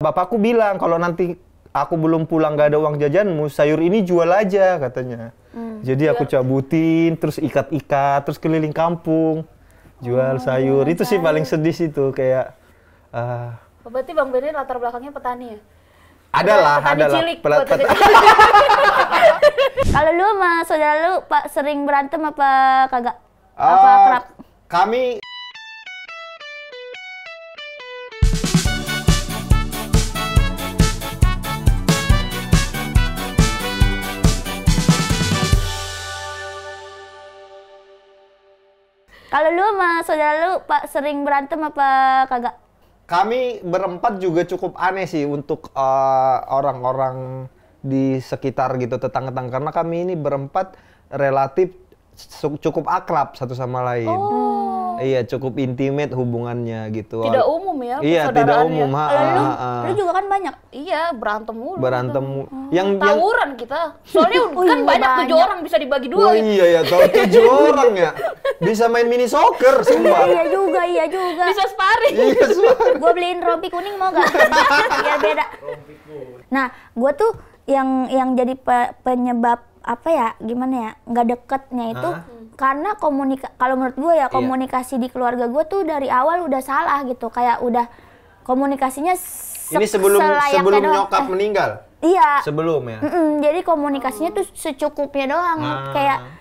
bapakku bilang kalau nanti aku belum pulang gak ada uang jajanmu, sayur ini jual aja katanya. Jadi aku cabutin, terus ikat-ikat, terus keliling kampung, jual sayur. Itu sih paling sedih situ kayak. Berarti Bang Benny latar belakangnya petani ya? Adalah. Cilik. Kalau lu sama saudara lu Pak sering berantem apa kagak? Apa kerap? Kami Kalau lu sama saudara lu Pak sering berantem apa kagak? Kami berempat juga cukup aneh sih untuk orang-orang di sekitar gitu, tetangga-tetangga. Karena kami ini berempat relatif cukup akrab satu sama lain. Iya, cukup intimate hubungannya gitu. Tidak umum ya Iya, tidak umum. Lu juga kan banyak. Iya, berantem mulu. Berantem. Yang tawuran kita. Soalnya kan banyak 7 orang bisa dibagi 2 Oh gitu. iya ya, tahu 7 orang ya. Bisa main mini soccer semua. Iya juga. Bisa sparring. Iya, sparring. Gue beliin rompi kuning mau gak? Biar beda. Nah, gue tuh yang jadi penyebab apa ya, gimana ya, nggak deketnya itu karena kalau menurut gue ya komunikasi di keluarga gue tuh dari awal udah salah gitu, kayak udah komunikasinya ini sebelum nyokap meninggal. Iya. Sebelum ya. Jadi komunikasinya tuh secukupnya doang, kayak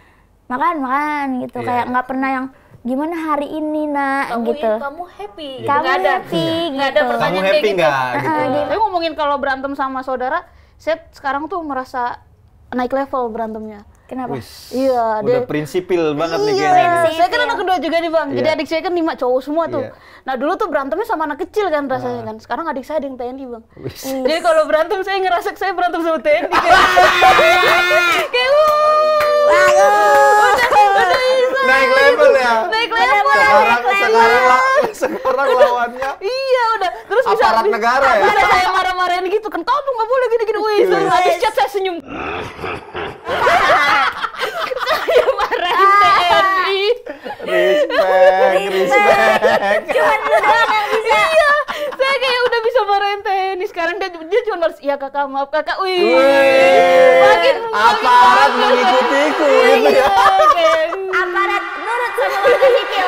makan gitu, kayak nggak pernah yang gimana hari ini nak gitu. Kamu happy. Kamu Nggak ada. happy Nggak ada gitu. pertanyaan Kamu kayak happy gitu. nggak? Gitu. Saya ngomongin kalau berantem sama saudara, saya sekarang tuh merasa naik level berantemnya. Kenapa? Iya, Udah prinsipil banget nih Iya, kayaknya. saya kan anak kedua juga nih Bang, jadi adik saya kan 5 cowok semua tuh. Iya. Nah dulu tuh berantemnya sama anak kecil kan rasanya kan, sekarang adik saya ada yang TNI Bang. Jadi kalau berantem saya ngerasa saya berantem sama TNI kayak udah bisa. Naik level ya. Naik level. Sekarang lawannya Iya udah, terus bisa aparat negara ya. Ada saya marah-marahin gitu kan, kamu nggak boleh gini-gini. Wih, terus habis chat saya senyum. Saya marahin TNI. Respect. Cuman lu doang yang bisa. Iya, saya kayak udah bisa marahin TNI. Sekarang dia cuma harus, iya kakak, maaf kakak. Wih, makin Aparat mengikutiku gitu ya. Aparat nurut sama warga sipil.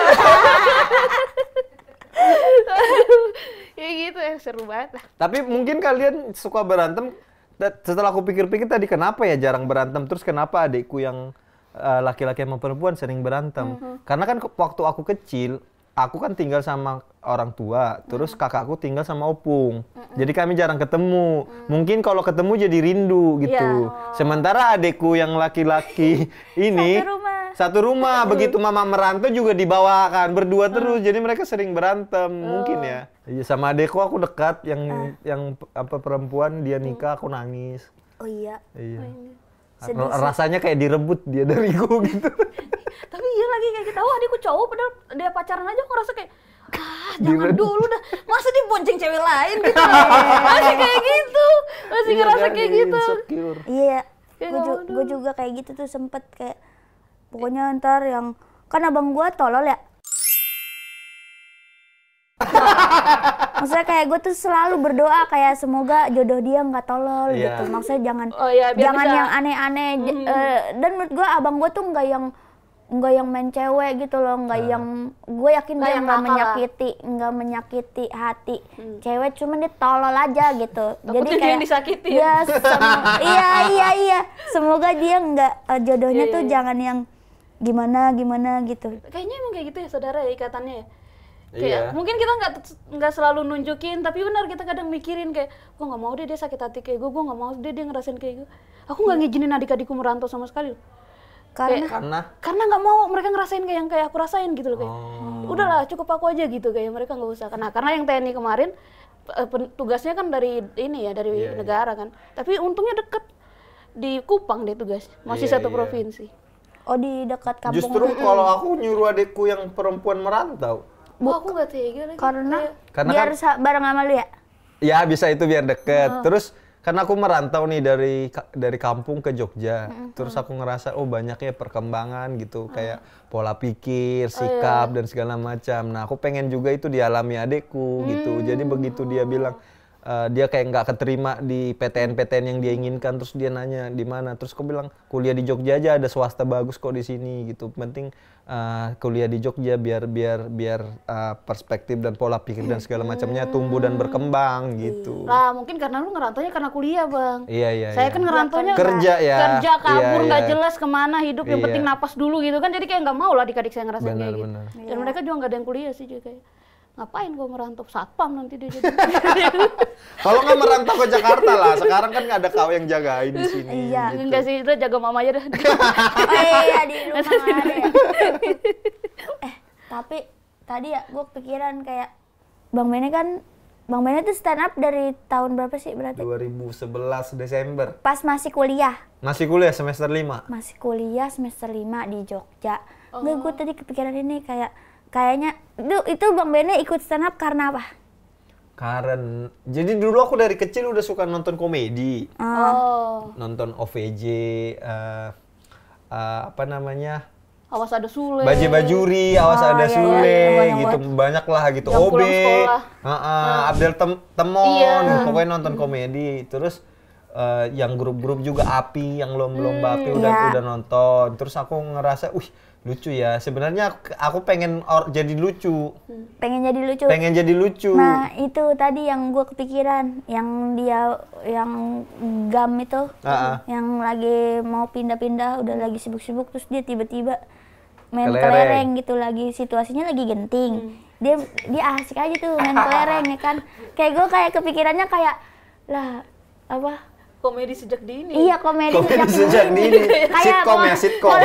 Ya gitu ya, seru banget lah. Tapi mungkin kalian suka berantem. Setelah aku pikir-pikir tadi kenapa ya jarang berantem, terus kenapa adikku yang laki-laki sama perempuan sering berantem? Karena kan waktu aku kecil, aku kan tinggal sama orang tua, terus kakakku tinggal sama opung. Jadi kami jarang ketemu. Mungkin kalau ketemu jadi rindu gitu. Sementara adikku yang laki-laki ini satu rumah. Begitu mama merantau juga dibawakan berdua terus. Jadi mereka sering berantem mungkin ya. Iya, sama adekku aku dekat, yang apa perempuan, dia nikah aku nangis. Oh iya. Iya. Rasanya kayak direbut dia dariku gitu. Tapi iya lagi kayak gitu. Oh, adikku cowok padahal dia pacaran aja aku rasa kayak jangan dulu dah. Masa dia bonceng cewek lain gitu. Masih kayak gitu. Masih ngerasa kayak gitu. Insecure. Iya. Gue juga kayak gitu tuh sempet kayak pokoknya ntar yang kan abang gue tolol ya. Maksudnya kayak gue tuh selalu berdoa kayak semoga jodoh dia nggak tolol gitu. Maksudnya jangan yang aneh-aneh. Dan menurut gue abang gue tuh nggak yang main cewek gitu loh, nggak yang gue yakin dia nggak menyakiti hati cewek, cuman dia tolol aja gitu. Jadi kayak disakiti. Ya, iya. Semoga dia nggak jodohnya tuh jangan yang gimana gitu. Kayaknya emang kayak gitu ya saudara ya ikatannya ya. Kayak Iya. mungkin kita nggak selalu nunjukin, tapi benar kita kadang mikirin kayak gue nggak mau dia sakit hati kayak gue nggak mau dia ngerasain kayak gue. Aku nggak ngizinin adik-adikku merantau sama sekali loh. Karena nggak mau mereka ngerasain kayak yang kayak aku rasain gitu loh kayak. Udahlah cukup aku aja gitu kayak mereka nggak usah. Karena yang TNI kemarin tugasnya kan dari ini ya dari negara kan. Tapi untungnya deket di Kupang deh tugas, masih satu provinsi. Oh di dekat kampung. Justru kalau aku nyuruh adikku yang perempuan merantau. Aku nggak tega lagi. Karena kan, biar bareng sama lu ya? Ya bisa itu biar deket. Terus karena aku merantau nih dari kampung ke Jogja. Terus aku ngerasa banyak ya perkembangan gitu. Kayak pola pikir, sikap dan segala macam. Nah aku pengen juga itu dialami adekku gitu. Jadi begitu dia bilang dia kayak nggak keterima di PTN yang dia inginkan, terus dia nanya di mana, terus aku bilang kuliah di Jogja aja, ada swasta bagus kok di sini gitu, penting kuliah di Jogja biar perspektif dan pola pikir dan segala macamnya tumbuh dan berkembang gitu. Lah mungkin karena lu ngerantaunya karena kuliah bang. Iya. Saya kan ngerantaunya kerja kabur nggak jelas kemana hidup, yang penting napas dulu gitu kan, jadi kayak nggak mau lah adik-adik saya ngerasain kayak gitu. Dan mereka juga nggak ada yang kuliah sih juga kayak. Ngapain gue merantau, satpam nanti dia jadi. Kalau nggak merantau ke Jakarta lah, sekarang kan nggak ada kau yang jagain di sini. Iya, gitu. Enggak sih, itu jaga mama aja dah. Oh iya, di rumah ada ya. Tapi tadi ya gue pikiran kayak Bang Bene tuh stand up dari tahun berapa sih berarti? 2011 Desember. Pas masih kuliah? Masih kuliah semester 5. Masih kuliah semester 5 di Jogja. Gue tadi kepikiran ini kayaknya itu Bang Bene ikut stand up karena apa? Jadi dulu aku dari kecil udah suka nonton komedi. Nonton OVJ, apa namanya? Awas ada Sule. Baje Bajuri, Awas ada Sule, gitu banyak lah gitu. OB, Abdel Temon, pokoknya nonton komedi. Terus yang grup-grup juga Api, yang lomba Api udah nonton. Terus aku ngerasa, lucu ya. Sebenarnya aku pengen jadi lucu. Pengen jadi lucu. Nah, itu tadi yang gue kepikiran, yang Gam itu, yang lagi mau pindah-pindah, udah lagi sibuk-sibuk, terus dia tiba-tiba main kelereng gitu, lagi situasinya lagi genting. Dia asik aja tuh main kelereng ya kan. Kayak gue kayak kepikirannya kayak lah apa? Komedi sejak dini. Iya, komedi sejak dini. Kayak sitkom.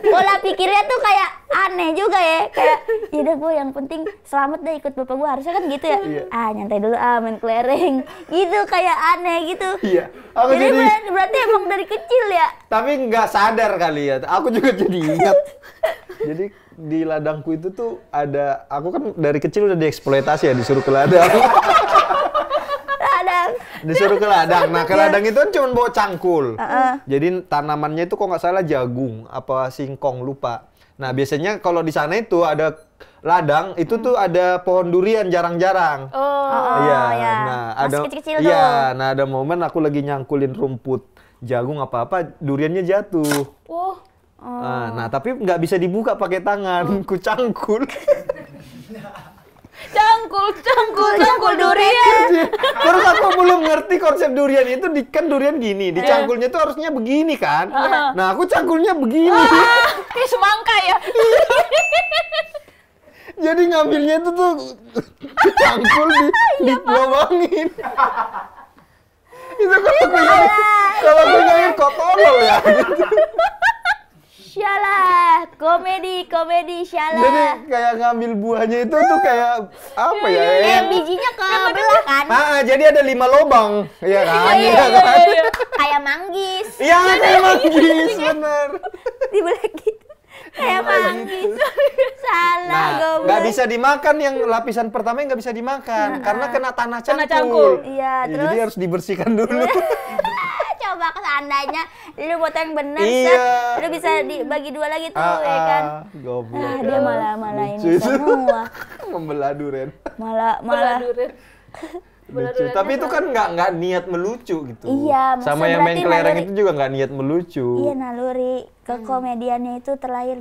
Pola pikirnya tuh kayak aneh juga ya. Kayak yaudah gue yang penting selamat deh ikut bapak gue, harusnya kan gitu ya. Nyantai dulu main kelereng. Gitu kayak aneh gitu. Iya. Jadi berarti emang dari kecil ya. Tapi nggak sadar kali ya. Aku juga jadi ingat. Jadi di ladangku itu tuh ada, aku kan dari kecil udah dieksploitasi ya, disuruh ke ladang. Disuruh ke ladang. Nah, ke ladang itu kan cuma bawa cangkul. Jadi tanamannya itu kok nggak salah jagung apa singkong, lupa. Nah, biasanya kalau di sana itu ada ladang, itu tuh ada pohon durian jarang-jarang. Iya. Nah, ada kecil-kecil tuh. nah ada momen aku lagi nyangkulin rumput jagung apa-apa, duriannya jatuh. Nah, tapi nggak bisa dibuka pakai tangan, ku cangkul. Cangkul durian. Terus aku belum ngerti konsep durian itu, kan durian gini, dicangkulnya tuh harusnya begini kan. Nah, aku cangkulnya begini. Kayak semangka ya. Jadi ngambilnya itu tuh cangkul dilobangin. Itu kalau aku ingat kok tolol ya gitu. Syalah, komedi syalah. Jadi kayak ngambil buahnya itu tuh kayak apa ya? Bijinya kebelah kan? Jadi ada 5 lobang, ya kan? Iya. Kayak manggis. Iya, kayak manggis, bener. Dibelah gitu. Kayak manggis. Salah, goblok. Nggak bisa dimakan, yang lapisan pertama nggak bisa dimakan karena kena tanah cangkul. Iya, terus. Jadi harus dibersihkan dulu. Coba seandainya lu buat yang bener, lu bisa dibagi 2 lagi tuh, ya kan? Goblok. Dia malah ini semua. Membelah durian. Malah durian. Lucu. Tapi itu kan nggak niat melucu gitu. Iya, sama yang main kelereng itu juga nggak niat melucu. Iya, naluri kekomediannya itu terlahir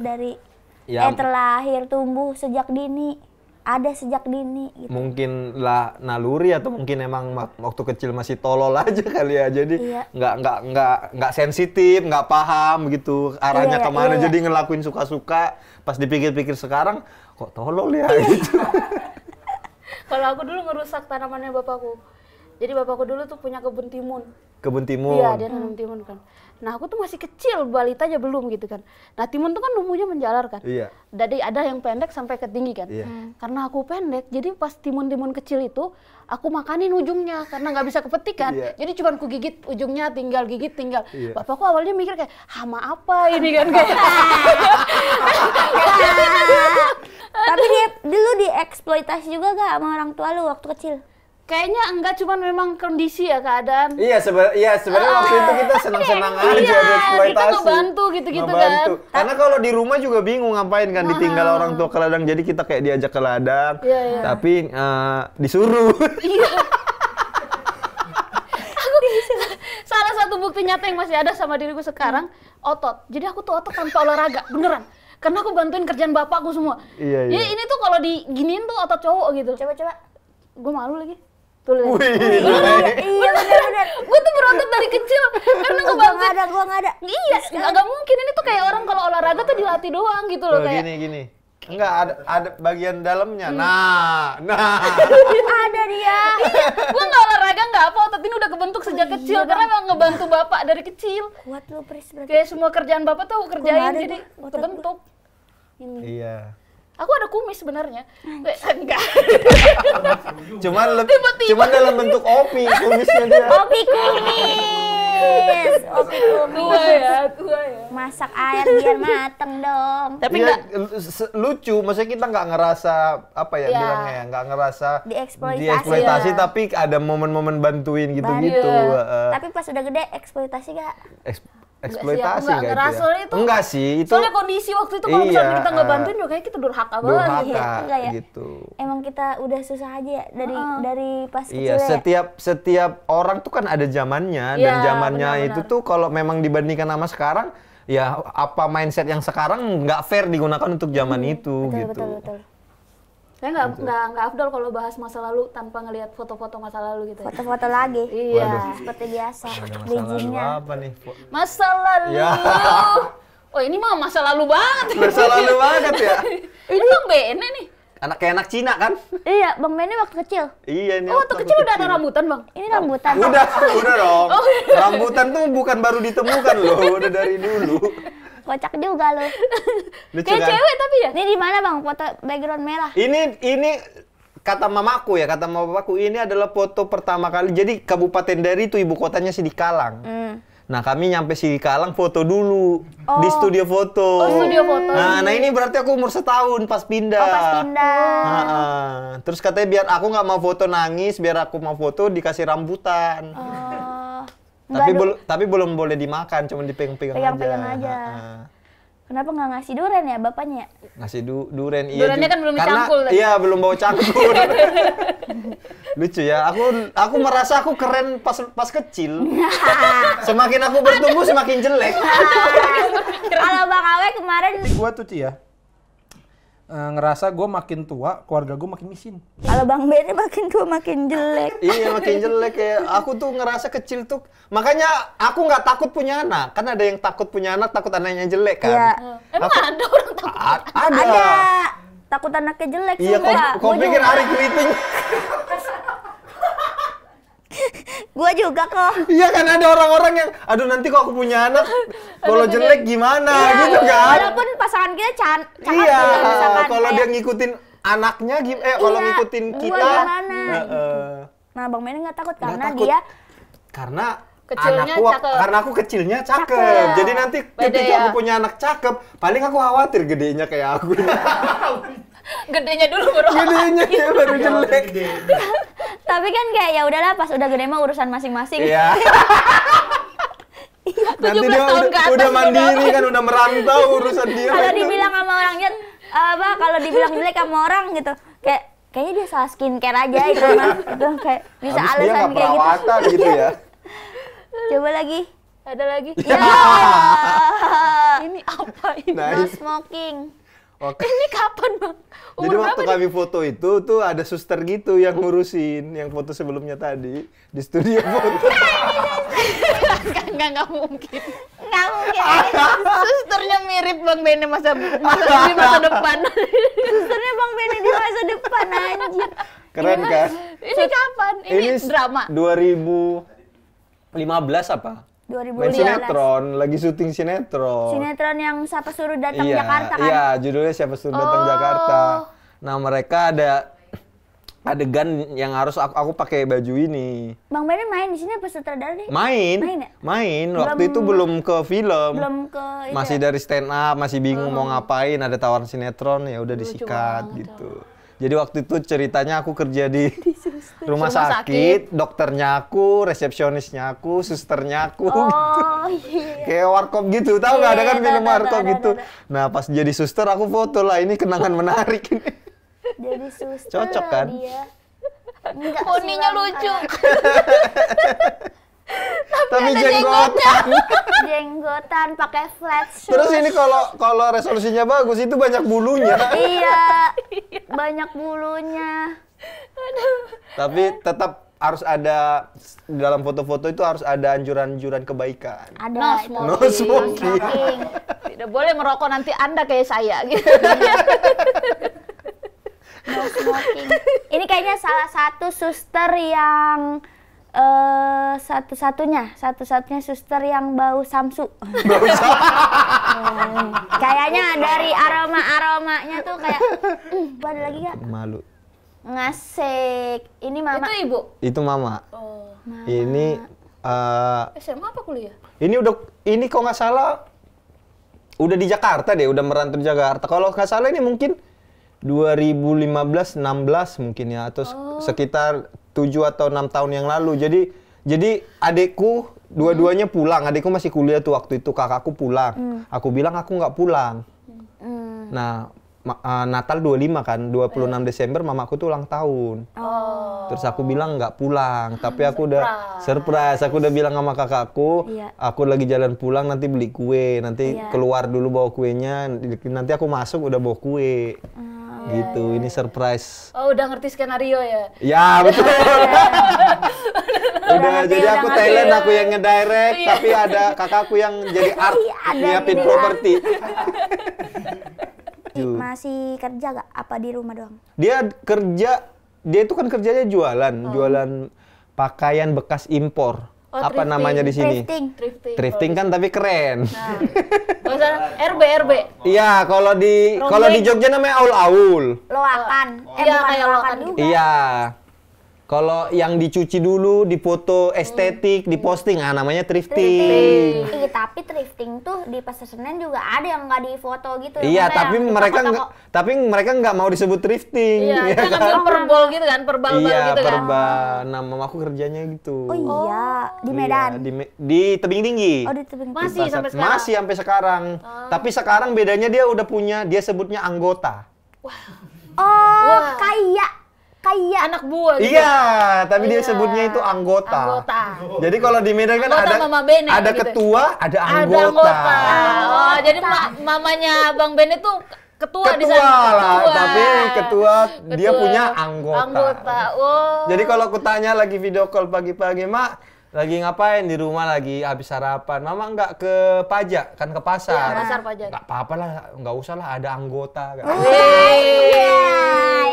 tumbuh sejak dini. Ada sejak dini gitu. Mungkin lah naluri atau mungkin emang waktu kecil masih tolol aja kali ya, jadi nggak sensitif, nggak paham gitu arahnya kemana, jadi ngelakuin suka-suka. Pas dipikir-pikir sekarang kok tolol ya gitu. Kalau aku dulu ngerusak tanamannya bapakku. Jadi bapakku dulu tuh punya kebun timun. Kebun timun? Iya, dia nanam timun kan. Nah, aku tuh masih kecil, balita aja belum gitu kan. Nah, timun tuh kan numbuhnya menjalar kan. Iya. Jadi ada yang pendek sampai ke tinggi kan. Iya. Karena aku pendek, jadi pas timun-timun kecil itu, aku makanin ujungnya karena nggak bisa kepetik kan. Iya. Jadi cuma ku gigit ujungnya, tinggal gigit, tinggal. Iya. Bapakku awalnya mikir kayak, hama apa ini kan kayak. Tapi dia dulu dieksploitasi juga gak sama orang tua lu waktu kecil? Kayaknya enggak, cuman memang kondisi ya, keadaan. Iya, sebenarnya waktu itu kita senang-senang aja dieksploitasi. Kita ngebantu gitu-gitu kan. Karena kalau di rumah juga bingung ngapain kan, ditinggal orang tua ke ladang, jadi kita kayak diajak ke ladang. Tapi disuruh. satu bukti nyata yang masih ada sama diriku sekarang, otot. Jadi aku tuh otot tanpa olahraga, beneran. Karena aku bantuin kerjaan bapakku semua. Iya. Jadi ini tuh kalau diginiin tuh otot cowok gitu. Coba. Gue malu lagi. Tuh lihat. Iya benar. Gue tuh berotot dari kecil karena ngebantuin. Gua nggak ada. Iya, nggak mungkin. Ini tuh kayak orang kalau olahraga tuh dilatih doang gitu loh. Kayak Gini. Enggak, ada bagian dalamnya. Nah. Ada dia. Gue nggak olahraga nggak apa, otot ini udah kebentuk sejak kecil karena emang ngebantu bapak dari kecil. Kuat lu, Pris, berarti. Kayak semua kerjaan bapak tuh aku kerjain, jadi kebentuk. Ini. Iya. Aku ada kumis sebenarnya. Enggak. Cuman dalam bentuk opi kumisnya dia. Opi kumis. Tua ya. Masak air biar mateng dong. Tapi ya, enggak lucu, maksudnya kita nggak ngerasa apa ya bilangnya ya, nggak ngerasa dieksploitasi ya. Tapi ada momen-momen bantuin gitu-gitu. Tapi pas udah gede eksploitasi gak? Eksploitasi enggak gitu ya? itu. Enggak sih, itu. Soalnya kondisi waktu itu kalau misalnya kita nggak bantuin juga kayak kita durhaka banget. Enggak ya? Gitu. Emang kita udah susah aja ya dari pas kecil. Iya, setiap orang tuh kan ada zamannya dan zamannya itu tuh kalau memang dibandingkan sama sekarang ya apa mindset yang sekarang nggak fair digunakan untuk zaman itu gitu. Betul. Saya nggak afdol kalau bahas masa lalu tanpa ngelihat foto-foto masa lalu gitu. Foto-foto lagi. Iya. Waduh. Seperti biasa. Masa apa nih? Masa lalu. Ya. Oh ini mah masa lalu banget. Masa lalu banget ya. Ini Bang Bene nih. Kayak anak Cina kan? Iya, Bang Bene waktu kecil. Iya ini. Waktu kecil udah ada rambutan Bang. Ini rambutan. Udah dong. Rambutan tuh bukan baru ditemukan loh, udah dari dulu. Kocak juga lo. Kayak cewek tapi ya. Ini di mana Bang foto background merah? Ini kata mamaku ya, kata mama papaku ini adalah foto pertama kali. Jadi Kabupaten Dari itu ibu kotanya Sidikalang. Nah kami nyampe Sidikalang foto dulu di studio foto. Studio foto. Nah ini berarti aku umur setahun pas pindah. Pas pindah. Terus katanya biar aku nggak mau foto nangis, biar aku mau foto dikasih rambutan. Tapi belum boleh dimakan, cuma dipegang-pegang aja. Pegang-pegang aja. Kenapa nggak ngasih duren ya bapaknya? Ngasih duren, iya. Durennya kan belum dicangkul. Iya, belum bawa cangkul. Lucu ya, aku merasa aku keren pas kecil. Semakin aku bertumbuh semakin jelek. Kalau Bang Awe kemarin gua tuh ya ngerasa gue makin tua, keluarga gue makin miskin. Kalau Bang Bene makin tua makin jelek. Iya makin jelek ya. Aku tuh ngerasa kecil tuh, makanya aku nggak takut punya anak. Kan ada yang takut punya anak, takut anaknya jelek kan. Iya. Emang ada orang takut? Ada. Takut anaknya jelek. Iya, kau pikir Ari Keriting? Gua juga kok. Iya kan ada orang-orang yang, aduh nanti kok aku punya anak, kalau jelek gimana gitu kan? Walaupun pasangan kita cakep. Iya, kalau dia ngikutin anaknya, kalau ngikutin kita. Nah Bang Bene nggak takut karena takut. dia. Karena aku kecilnya cakep. Jadi nanti ketika aku punya anak cakep, paling aku khawatir gedenya kayak aku. Gedenya dulu baru jelek. Tapi kan kayak ya udahlah pas udah gede mah urusan masing-masing. Iya. Nanti dia udah mandiri kan, udah merantau urusan dia. Kalau dibilang sama orangnya kalau dibilang jelek sama orang gitu, kayaknya dia salah skincare aja itu mah. Itu kayak bisa alasan kayak gitu. Gitu ya. Coba lagi. Ada lagi. Ya. Ini apa ini? No smoking. Oke. Ini kapan Bang? Jadi waktu kami foto itu tuh ada suster gitu yang ngurusin yang foto sebelumnya tadi di studio foto. Enggak mungkin. Nggak mungkin. Susternya mirip Bang Bene di masa depan. Susternya Bang Bene di masa depan anjir. Keren kan? Ini kapan? Ini drama. 2015 apa? 2015. Main sinetron, lagi syuting sinetron. Sinetron yang Siapa Suruh Datang Jakarta kan? Iya, judulnya Siapa Suruh Datang Jakarta. Nah, mereka ada adegan yang harus aku pakai baju ini. Bang Bene main di sini apa sutradara nih? Main. Waktu itu belum ke film. Belum ke masih dari stand up, masih bingung mau ngapain, ada tawaran sinetron, ya udah disikat gitu. Jadi waktu itu ceritanya aku kerja di rumah sakit, dokternya aku, resepsionisnya aku, susternya aku. Oh iya. Kayak warkop gitu, tahu nggak ada kan film warkop gitu. Nah pas jadi suster aku foto lah, ini kenangan menarik ini. Jadi suster. Cocok kan? Dia. Enggak, poninya lucu. Tapi Ini jenggotan. Jenggotan pakai flat shoes. Terus ini kalau resolusinya bagus itu banyak bulunya. Iya. Banyak bulunya. Tapi tetap harus ada dalam foto-foto itu harus ada anjuran-anjuran kebaikan. Ada. No smoking. Tidak boleh merokok nanti Anda kayak saya gitu. No smoking. Ini kayaknya salah satu suster yang satu-satunya suster yang bau samsu. Kayaknya dari aromanya tuh kayak ada lagi gak? Malu. Ngasik. Ini mama. Itu ibu? Itu mama. Oh. Mama. Ini SMA apa kuliah? ini kok nggak salah udah di Jakarta deh, udah merantau di Jakarta. Kalau nggak salah ini mungkin 2015-16 mungkin ya, atau sekitar 7 atau 6 tahun yang lalu. Jadi adekku dua-duanya pulang. Adekku masih kuliah tuh waktu itu, kakakku pulang. Aku bilang aku nggak pulang. Nah, Natal 25 kan, 26 Desember mamaku tuh ulang tahun. Terus aku bilang nggak pulang, tapi aku udah surprise. Aku udah bilang sama kakakku, aku lagi jalan pulang nanti beli kue, nanti keluar dulu bawa kuenya, nanti aku masuk udah bawa kue. Gitu, ini surprise. Oh, udah ngerti skenario ya? Ya, betul. Udah, jadi aku Thailand, aku yang ngedirect, tapi ada kakakku yang jadi art, nyiapin properti. Masih kerja gak? Apa di rumah doang? Dia itu kan kerjanya jualan pakaian bekas impor. Apa namanya di sini? Thrifting kan tapi keren. Nah, RB. Iya, kalau di Jogja namanya aul-aul. Loakan. Iya, kayak loakan juga. Iya. Kalau yang dicuci dulu, difoto estetik, diposting, namanya thrifting. Tapi thrifting tuh di Pasar Senen juga ada yang nggak difoto gitu. Iya, tapi mereka nggak mau disebut thrifting. Iya, kan ngambil perbal gitu kan, perbal gitu kan. Iya, perbal. Nah, mamaku kerjanya gitu. Oh iya, di Medan. Di Tebing Tinggi. Oh, di Tebing Tinggi. Masih sampai sekarang. Masih sampai sekarang. Tapi sekarang bedanya dia udah punya, dia sebutnya anggota. Kayak anak buah gitu. Iya, tapi dia sebutnya itu anggota. Jadi kalau di Medan kan ada gitu. Ketua, ada anggota. Oh, jadi mamanya Bang Bene tuh ketua di sana. Tapi ketua dia punya anggota. Oh. Jadi kalau aku tanya lagi video call pagi-pagi, Mak, lagi ngapain? Di rumah lagi habis sarapan. Mama nggak ke pajak, kan ke pasar. Iya, pasar pajak. Nggak apa-apa lah, nggak usah lah, ada anggota.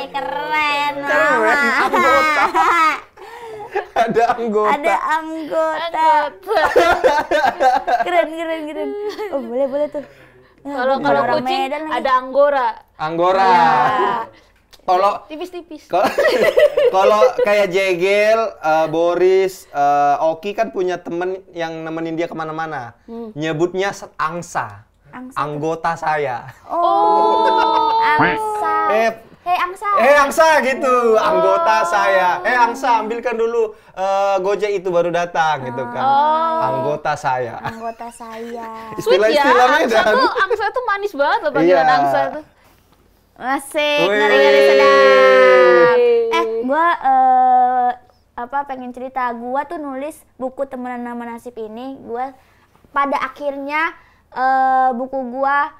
Keren. Anggota. Ada anggota. Keren. Oh, boleh tuh. Kalau kucing ada Anggora. Kalau tipis-tipis. Kalau kayak Jegel, Boris, Oki kan punya temen yang nemenin dia kemana-mana. Nyebutnya angsa. Anggota saya. Angsa. Angsa. Angsa gitu, anggota saya. Angsa, ambilkan dulu Gojek itu baru datang gitu kan. Anggota saya. Istilah-istilahnya Angsa tuh manis banget loh panggilan Angsa tuh. Asik, ngeri sedap. Gua pengen cerita. Gua tuh nulis buku Temenan Nama Nasib ini. Gua pada akhirnya buku gua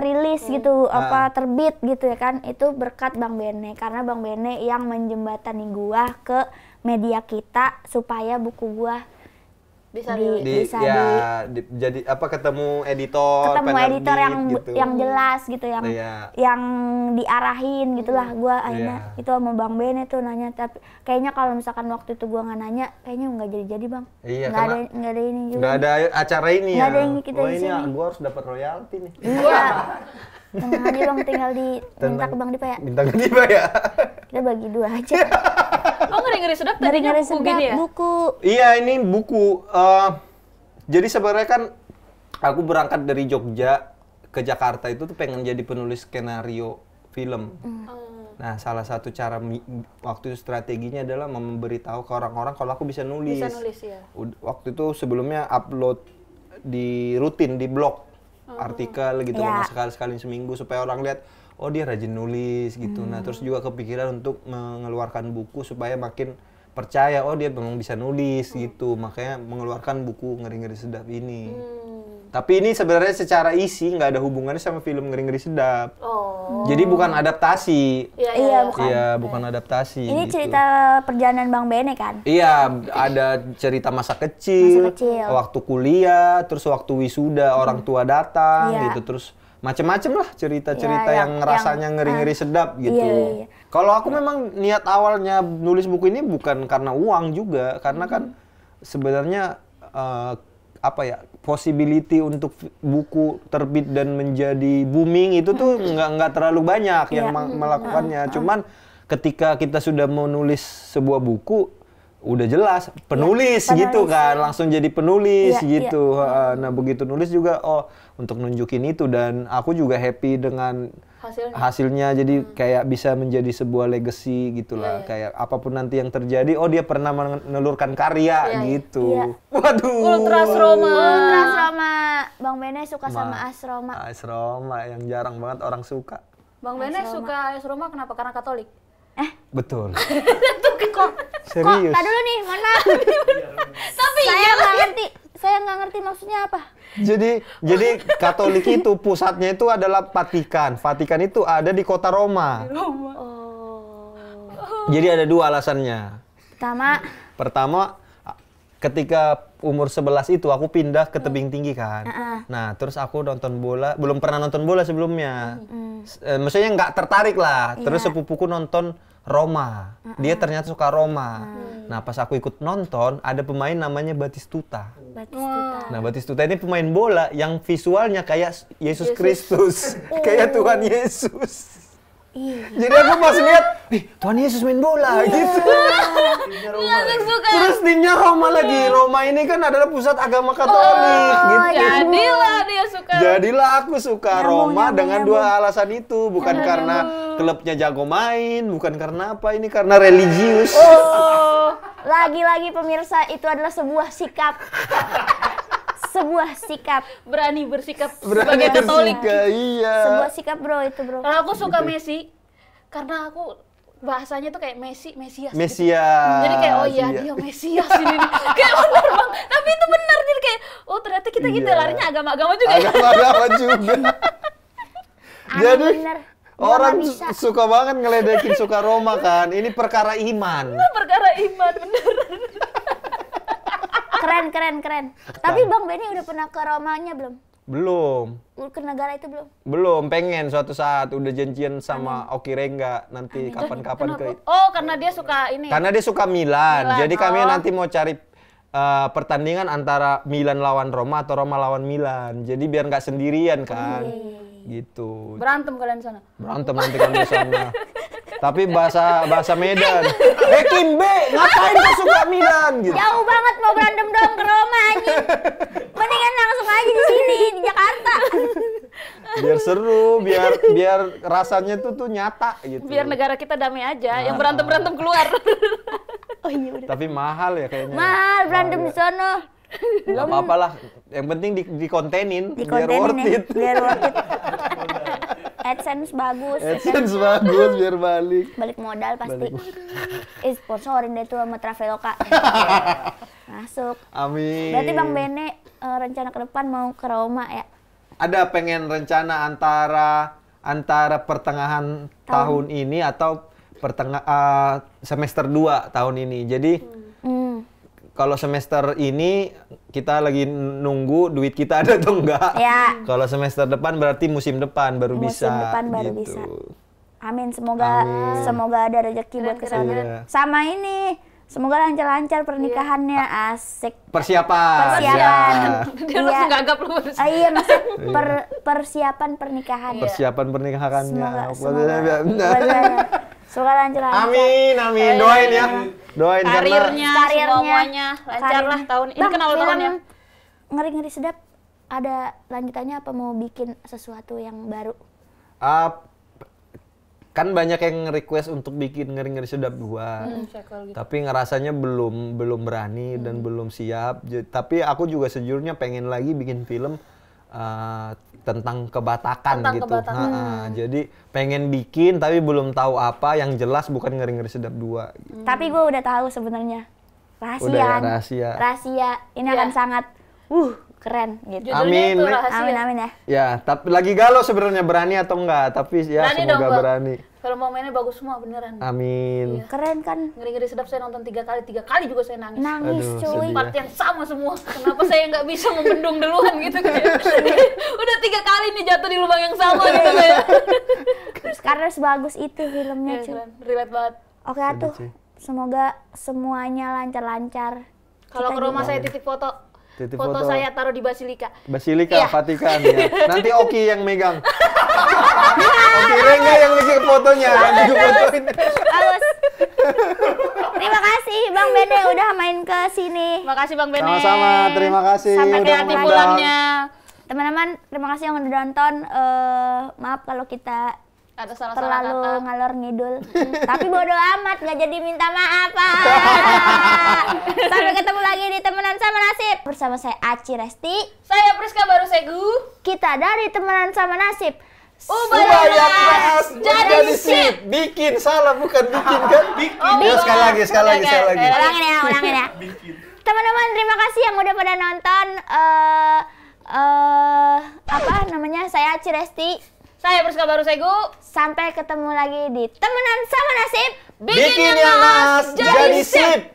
rilis gitu, terbit gitu ya kan. Itu berkat Bang Bene, karena Bang Bene yang menjembatani gua ke media kita supaya buku gua jadi ketemu editor gitu. yang jelas gitu, yang diarahin gitulah. Gua akhirnya itu sama Bang Bene tuh nanya, tapi kayaknya kalau misalkan waktu itu gua nggak nanya, kayaknya nggak jadi Bang. Iya, nggak ada ini juga. Nggak ada acara ini ya. Nggak ada yang kita di sini. Gua harus dapat royalti nih. Iya. Tenang aja Bang, tinggal minta ke Bang Dipa ya. Minta ke Dipa ya. Kita bagi 2 aja. Oh, ngeri-ngeri sedap tadinya buku gini ya? Buku. Iya, ini buku. Jadi sebenarnya kan aku berangkat dari Jogja ke Jakarta itu tuh pengen jadi penulis skenario film. Nah, salah satu cara waktu itu strateginya adalah memberitahu ke orang-orang kalau aku bisa nulis. Bisa nulis ya. Waktu itu sebelumnya upload rutin di blog. Artikel gitu kan, sekali seminggu supaya orang lihat dia rajin nulis gitu. Nah, terus juga kepikiran untuk mengeluarkan buku supaya makin percaya oh dia memang bisa nulis gitu, makanya mengeluarkan buku Ngeri-Ngeri Sedap ini. Tapi ini sebenarnya secara isi nggak ada hubungannya sama film Ngeri-Ngeri Sedap. Jadi bukan adaptasi. Iya, bukan. Iya, bukan adaptasi. Ini gitu. cerita perjalanan Bang Bene kan? Iya, ada cerita masa kecil, waktu kuliah, terus waktu wisuda orang tua datang gitu, terus macem-macem lah cerita-cerita yang rasanya ngeri-ngeri sedap gitu. Iya. Kalau aku memang niat awalnya nulis buku ini bukan karena uang juga, karena kan sebenarnya possibility untuk buku terbit dan menjadi booming itu tuh nggak terlalu banyak yang melakukannya. Cuman ketika kita sudah menulis sebuah buku, udah jelas penulis gitu kan, langsung jadi penulis gitu. Nah begitu nulis juga untuk nunjukin itu, dan aku juga happy dengan hasilnya. Jadi kayak bisa menjadi sebuah legacy gitulah. Kayak apapun nanti yang terjadi, dia pernah menelurkan karya gitu. Waduh. Ultras Roma. Bang Bene suka sama AS Roma. AS Roma yang jarang banget orang suka. Bang Bene suka AS Roma kenapa? Karena Katolik? Betul. Kok serius? Tadi dulu nih, mohon maaf. Tapi saya nggak ngerti maksudnya apa. Jadi Katolik itu pusatnya itu adalah Vatikan. Vatikan itu ada di kota Roma. Jadi ada dua alasannya. Pertama, ketika umur 11 itu aku pindah ke tebing tinggi kan. Nah, terus aku nonton bola, belum pernah nonton bola sebelumnya. Maksudnya nggak tertarik lah. Terus sepupuku nonton Roma. Dia ternyata suka Roma. Nah, pas aku ikut nonton, ada pemain namanya Batistuta. Nah, Batistuta ini pemain bola yang visualnya kayak Yesus Kristus. Kayak Tuhan Yesus. Jadi aku pas lihat, Tuhan Yesus main bola gitu. Terus timnya Roma lagi. Roma ini kan adalah pusat agama Katolik gitu. Jadilah dia suka. Jadilah aku suka Roma dengan dua alasan itu, bukan karena klubnya jago main, bukan karena apa, ini karena religius. Lagi-lagi pemirsa, itu adalah sebuah sikap. Berani bersikap sebagai Katolik. Iya. Sebuah sikap bro. Kalau aku suka Messi karena aku bahasanya tuh kayak Mesias. Jadi kayak dia Mesias ini. Kayak bener Bang. Tapi itu benar, jadi kayak ternyata kita larinya agama-agama juga. Agama-agama juga. Jadi orang suka banget ngeledekin suka Roma kan. Ini perkara iman. Bener. Keren. Tapi Bang Beni udah pernah ke Romanya belum? Belum. Ke negara itu belum? Belum, pengen suatu saat. Udah janjian sama Oki Rengga nanti kapan-kapan ke. Karena dia suka ini. Karena dia suka Milan. Jadi kami nanti mau cari pertandingan antara Milan lawan Roma atau Roma lawan Milan. Jadi biar nggak sendirian kan. Gitu. Berantem kalian di sana? Berantem nanti kami di sana. Tapi bahasa Medan. Kimbe, ngapain kau suka Milan gitu? Jauh banget mau berantem dong ke Roma anjing. Mendingan langsung aja di sini di Jakarta. Biar seru, biar rasanya tuh nyata gitu. Biar negara kita damai aja, yang berantem keluar. Iya udah. Tapi mahal ya kayaknya. Mahal berantem di sono. Gak apa-apa lah, yang penting dikontenin biar worth it. AdSense bagus. Biar balik Modal pasti. Sponsorin deh tuh sama Traveloka. Masuk. Amin. Berarti Bang Bene rencana ke depan mau ke Roma ya? Ada pengen rencana antara pertengahan tahun ini atau semester 2 tahun ini. Jadi kalau semester ini kita lagi nunggu duit kita ada atau enggak. Ya. Kalau semester depan berarti musim depan baru bisa. Musim depan baru gitu. bisa. Amin, semoga ada rezeki buat kesana. Iya. Sama ini, semoga lancar-lancar pernikahannya, asik. Persiapan. Dia langsung gagap lu. Iya, maksudnya persiapan pernikahan. Persiapan pernikahannya. Semoga lancar-lancar. Amin. Doain ya. Doain karirnya semuanya lancar lah tahun ini. Kan awal tahun ya. Ngeri-ngeri sedap. Ada lanjutannya apa mau bikin sesuatu yang baru? Kan banyak yang request untuk bikin Ngeri-Ngeri Sedap 2. Tapi ngerasanya belum berani dan belum siap. Tapi aku juga sejujurnya pengen lagi bikin film tentang kebatakan gitu. Jadi pengen bikin tapi belum tahu apa, yang jelas bukan Ngeri-Ngeri Sedap 2 gitu. Tapi gue udah tahu sebenarnya. Rahasia. Udah ya, rahasia. Rahasia. Ini akan sangat keren gitu. Amin. Amin ya. Ya, tapi lagi galau sebenarnya, berani atau enggak, tapi ya berani semoga dong, berani. Film momennya bagus semua beneran. Amin. Iya. Keren kan? Ngeri-Ngeri Sedap saya nonton 3 kali juga saya nangis. Nangis cuy. Part yang sama semua. Kenapa saya nggak bisa membendung duluan gitu kayak. Udah 3 kali nih jatuh di lubang yang sama gitu kayak. Karena sebagus itu filmnya cuy. Relate banget. Oke atuh. Semoga semuanya lancar-lancar. Kalau ke rumah saya titip foto. Foto saya taruh di Basilika. Basilika, Vatikan ya. Nanti Oki yang megang. Oki Rengga yang bikin fotonya. Nanti gue fotoin. Bagus. Terima kasih Bang Bene udah main ke sini. Makasih Bang Bene. Sama-sama, terima kasih. Sampai hati pulangnya. Teman-teman, terima kasih yang udah nonton. Maaf kalau kita ada salah terlalu ngalor ngidul. Tapi bodo amat, nggak jadi minta maaf. Sampai ketemu lagi di Temenan Sama Nasib. Bersama saya Aci Resti. Saya Priska Barusegu. Kita dari Temenan Sama Nasib. Ubah yang keras jadi sip. Bikin salah bukan bikin kan? Bikin. Sekali lagi. Ulangin ya. Teman-teman, terima kasih yang udah pada nonton. Apa namanya? Saya Aci Resti. Saya Priska Barusegu. Sampai ketemu lagi di Temenan Sama Nasib. Bikin yang nas jadi sip.